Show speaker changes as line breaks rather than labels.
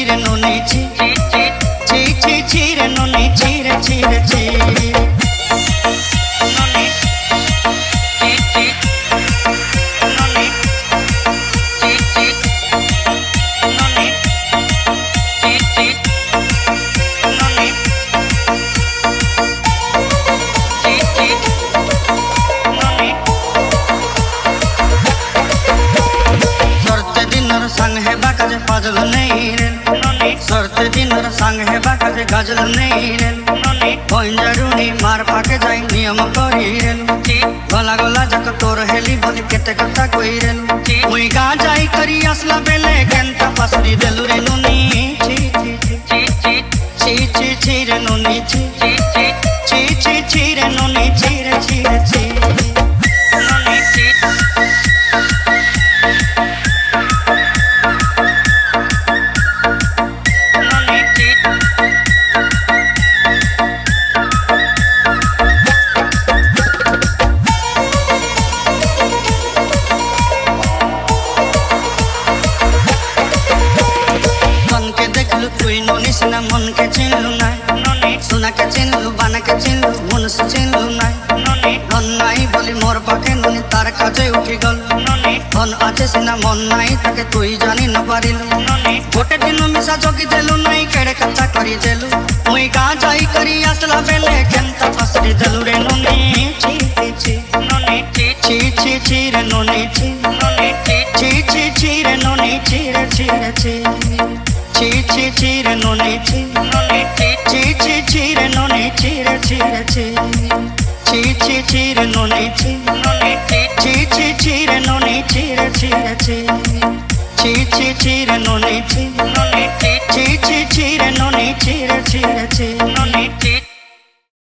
रे नोनी ची ची ची ची रे नोनी ची रे ची रे ची नोनी ची ची नोनी ची ची नोनी ची ची नोनी ची ची नोनी सरते दिनर संग है बाकाजे फाजल नहीं रे नोनी सरते दिनर संग है बाकाजे गजल नहीं रे नोनी पॉइंटरुनी मार पाके जाई नियम करी रे गला गला जक तोर हेली बोली केते कथा कोई रे मुई गा जाई करी असला बेले केंता पसरी देलु रे नोनी ची ची ची ची ची ची ची रे नोनी ची ची ची ची ची रे नोनी ची रे ची रे ची नोनी ची नोनी ची मन के देखलु तुई नोनी सिना मन के चिनलु ना नोनी सुना के चिनलु बाना के चिनलु मन से चिनलु ना नोनी धन नाई बोली मोर पाके नोनी तार काजे उठी गल नोनी धन आछे सिना मन नाई ताके तुई जानी न पारिलु नोनी गोटे दिन मिसा जोगी देलु नाई केड़े कथा करी देलु मुई गा जाई करी असला बेले केंता फसरी देलु रे नोनी ची ची ची नोनी ची ची ची ची रे नोनी ची नोनी ची ची ची ची रे नोनी ची रे ची रे ची ची ची ची रे नोनी ची नोनी ची ची ची ची रे नोनी ची रे ची रे ची ची ची ची रे नोनी ची नोनी ची ची ची ची रे नोनी ची